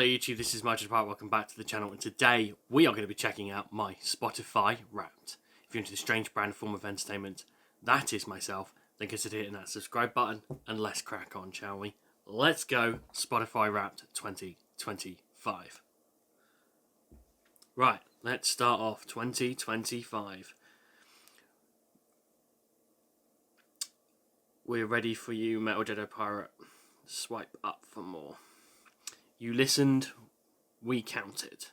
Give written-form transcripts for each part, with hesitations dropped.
Hello YouTube, this is Margin Apart. Welcome back to the channel, and today we are going to be checking out my Spotify Wrapped. If you're into the strange brand form of entertainment, that is myself, then consider hitting that subscribe button and let's crack on, shall we? Let's go Spotify Wrapped 2025. Right, let's start off 2025. We're ready for you, Metal Jedi Pirate. Swipe up for more. You listened, we counted.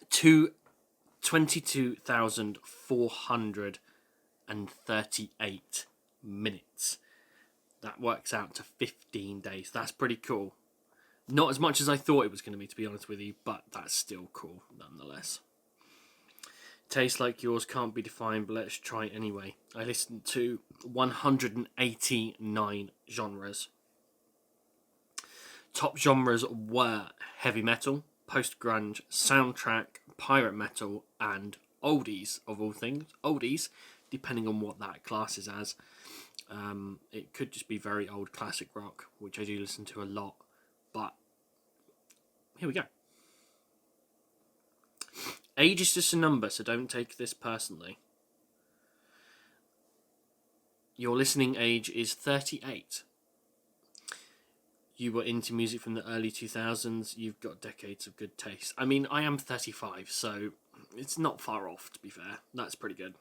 22,438 minutes. That works out to 15 days. That's pretty cool. Not as much as I thought it was going to be honest with you, but that's still cool nonetheless. Taste like yours can't be defined, but let's try it anyway. I listened to 189 genres. Top genres were heavy metal, post-grunge, soundtrack, pirate metal, and oldies, of all things. Oldies, depending on what that classes as. It could just be very old classic rock, which I do listen to a lot. But here we go. Age is just a number, so don't take this personally. Your listening age is 38. You were into music from the early 2000s, you've got decades of good taste. I mean, I am 35, so it's not far off, to be fair. That's pretty good.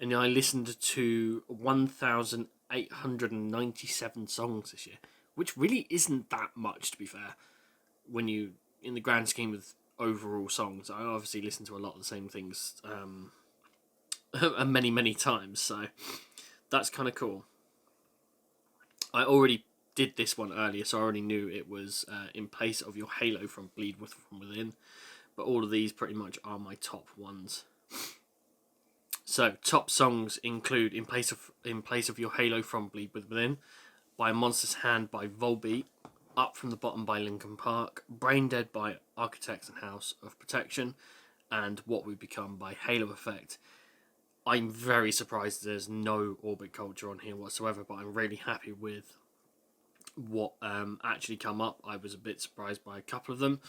And I listened to 1,897 songs this year, which really isn't that much, to be fair, when you, in the grand scheme of overall songs. I obviously listen to a lot of the same things many times, so that's kind of cool. I already did this one earlier, so I already knew it was in place of your Halo from Bleed From Within, but all of these pretty much are my top ones. So top songs include In Place of Your Halo from Bleed Within, by A Monster's Hand by Volbeat, Up From the Bottom by Linkin Park, Brain Dead by Architects and House of Protection, and What We Become by Halo Effect. I'm very surprised there's no Orbit Culture on here whatsoever, but I'm really happy with what actually come up. I was a bit surprised by a couple of them.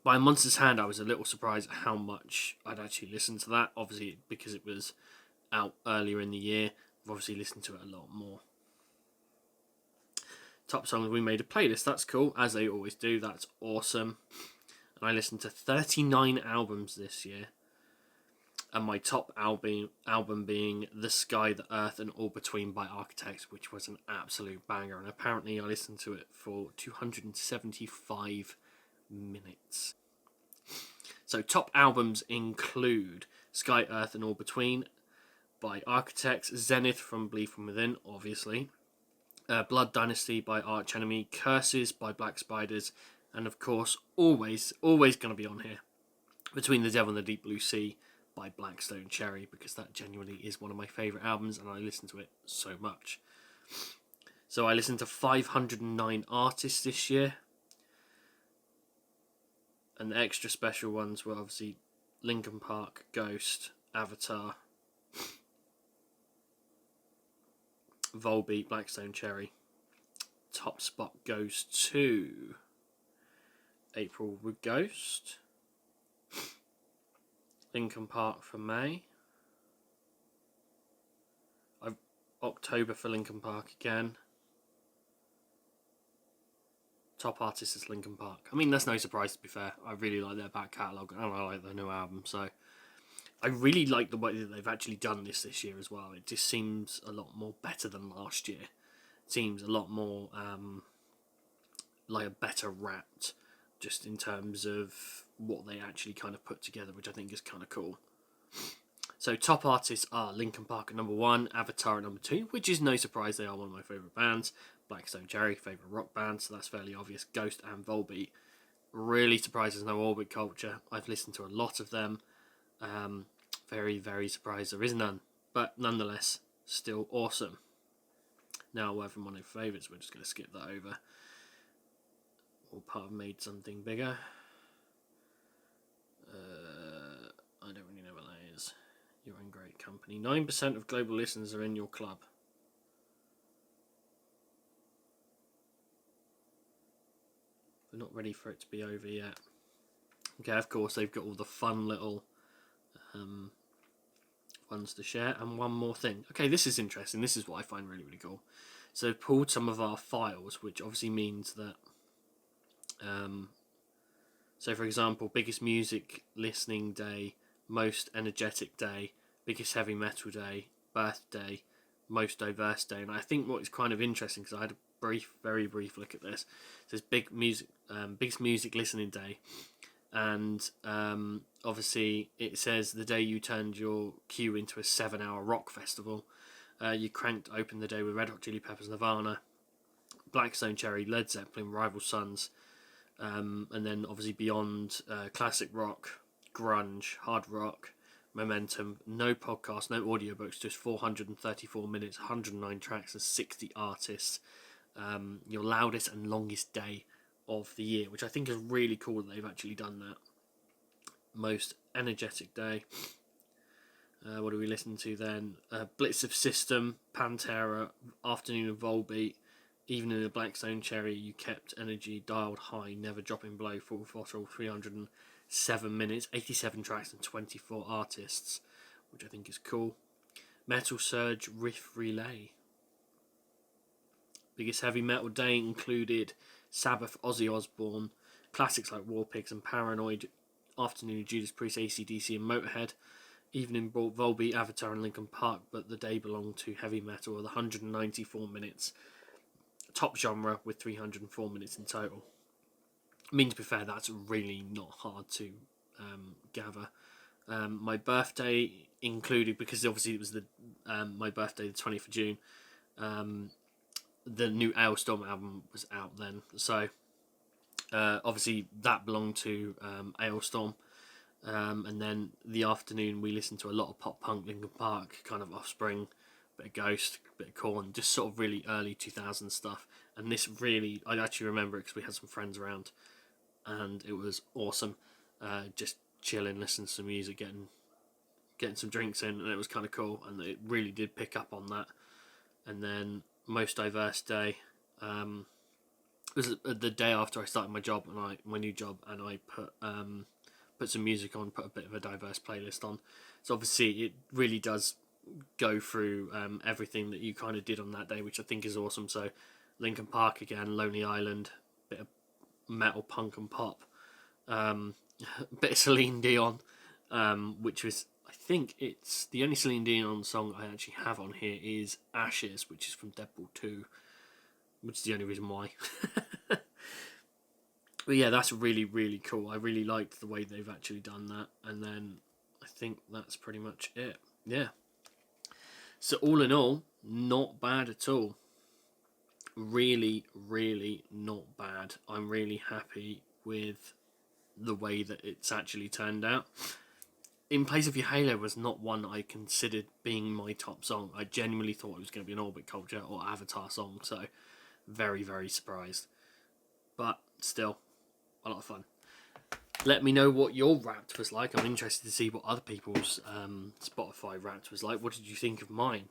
By Monster's Hand, I was a little surprised at how much I'd actually listened to that. Obviously, because it was out earlier in the year, I've obviously listened to it a lot more. Top songs, we made a playlist. That's cool, as they always do. That's awesome. And I listened to 39 albums this year. And my top album being The Sky, the Earth and All Between by Architects, which was an absolute banger. And apparently I listened to it for 275 minutes. So top albums include Sky, Earth and All Between by Architects, Zenith from Bleed From Within, obviously, Blood Dynasty by Arch Enemy, Curses by Black Spiders, and of course, always going to be on here, Between the Devil and the Deep Blue Sea by Black Stone Cherry, because that genuinely is one of my favourite albums and I listen to it so much. So I listened to 509 artists this year, and the extra special ones were obviously Linkin Park, Ghost, Avatar, Volbeat, Black Stone Cherry. Top spot goes to April with Ghost, Linkin Park for May, October for Linkin Park again. Top artist is Linkin Park. I mean, that's no surprise, to be fair. I really like their back catalogue and I like their new album, so I really like the way that they've actually done this year as well. It just seems a lot more better than last year. It seems a lot more like a better Wrapped, just in terms of what they actually kind of put together, which I think is kind of cool. So top artists are Linkin Park at number 1, Avatar at number 2, which is no surprise, they are one of my favourite bands. Black Stone Cherry, favourite rock band, so that's fairly obvious. Ghost and Volbeat. Really surprised there's no Orbit Culture. I've listened to a lot of them. Very surprised there is none, but nonetheless, still awesome. Now, away from one of my favourites, we're just going to skip that over. All part of Made Something Bigger. I don't really know what that is. You're in great company. 9% of global listeners are in your club. We're not ready for it to be over yet. Okay, of course, they've got all the fun little ones to share. And one more thing. Okay, this is interesting. This is what I find really, really cool. So they've pulled some of our files, which obviously means that... so, for example, biggest music listening day, most energetic day, biggest heavy metal day, birthday, most diverse day. And I think what is kind of interesting, because I had a very brief look at this. It says biggest music listening day, and obviously it says the day you turned your queue into a 7-hour rock festival. You cranked open the day with Red Hot Chili Peppers, Nirvana, Black Stone Cherry, Led Zeppelin, Rival Sons, and then obviously beyond classic rock, grunge, hard rock, Momentum, no podcast, no audiobooks, just 434 minutes, 109 tracks and 60 artists. Your loudest and longest day of the year, which I think is really cool that they've actually done that. Most energetic day. What do we listen to then? Blitz of System, Pantera, Afternoon of Volbeat, Evening of Black Stone Cherry, You Kept Energy Dialed High, Never Dropping Below, Full Throttle, 307 minutes, 87 tracks and 24 artists, which I think is cool. Metal Surge Riff Relay. Biggest heavy metal day included Sabbath, Ozzy Osbourne, classics like War Pigs and Paranoid, Afternoon of Judas Priest, AC/DC and Motorhead. Evening brought Volbeat, Avatar and Linkin Park, but the day belonged to heavy metal with 194 minutes. Top genre with 304 minutes in total. I mean, to be fair, that's really not hard to gather. My birthday included, because obviously it was my birthday, the 20th of June, the new Ailstorm album was out then. So, obviously that belonged to Ailstorm. And then the afternoon we listened to a lot of pop punk, Linkin Park, kind of Offspring, bit of Ghost, bit of Korn, just sort of really early 2000s stuff. And this really, I actually remember it because we had some friends around, and it was awesome. Just chilling, listening to some music, getting some drinks in, and it was kind of cool. And it really did pick up on that. And then most diverse day was the day after I started my job, and my new job, and I put some music on, put a bit of a diverse playlist on. So obviously it really does go through everything that you kind of did on that day, which I think is awesome. So Linkin Park again, Lonely Island, bit of metal, punk and pop, bit of Celine Dion, which was, I think it's the only Celine Dion song I actually have on here is Ashes, which is from Deadpool 2, which is the only reason why. But yeah, that's really, really cool. I really liked the way they've actually done that. And then I think that's pretty much it. Yeah. So all in all, not bad at all. Really, really not bad. I'm really happy with the way that it's actually turned out. In Place of Your Halo was not one I considered being my top song. I genuinely thought it was going to be an Orbit Culture or Avatar song. So very, very surprised. But still, a lot of fun. Let me know what your Wrapped was like. I'm interested to see what other people's Spotify Wrapped was like. What did you think of mine?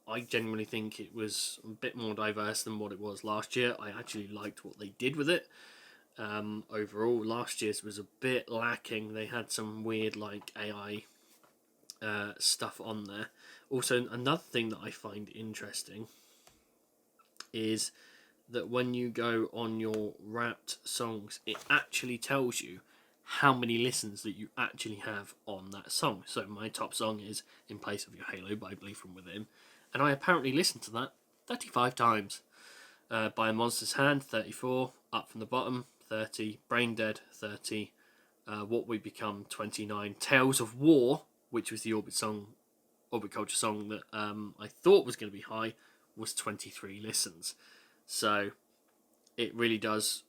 I genuinely think it was a bit more diverse than what it was last year. I actually liked what they did with it. Overall, last year's was a bit lacking. They had some weird like AI stuff on there. Also, another thing that I find interesting is that when you go on your Wrapped songs, it actually tells you how many listens that you actually have on that song. So my top song is In Place of Your Halo by Believe From Within, and I apparently listened to that 35 times. By a Monster's Hand, 34, Up From The Bottom, 30, Brain Dead, 30, What We Become, 29, Tales of War, which was the Orbit Culture song that I thought was going to be high, was 23 listens. So it really does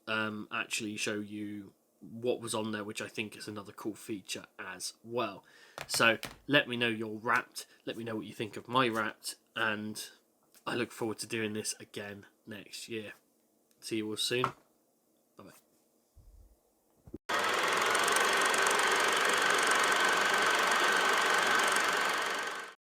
actually show you what was on there, which I think is another cool feature as well. So let me know your Wrapped, let me know what you think of my Wrapped, and I look forward to doing this again next year. See you all soon. Bye bye.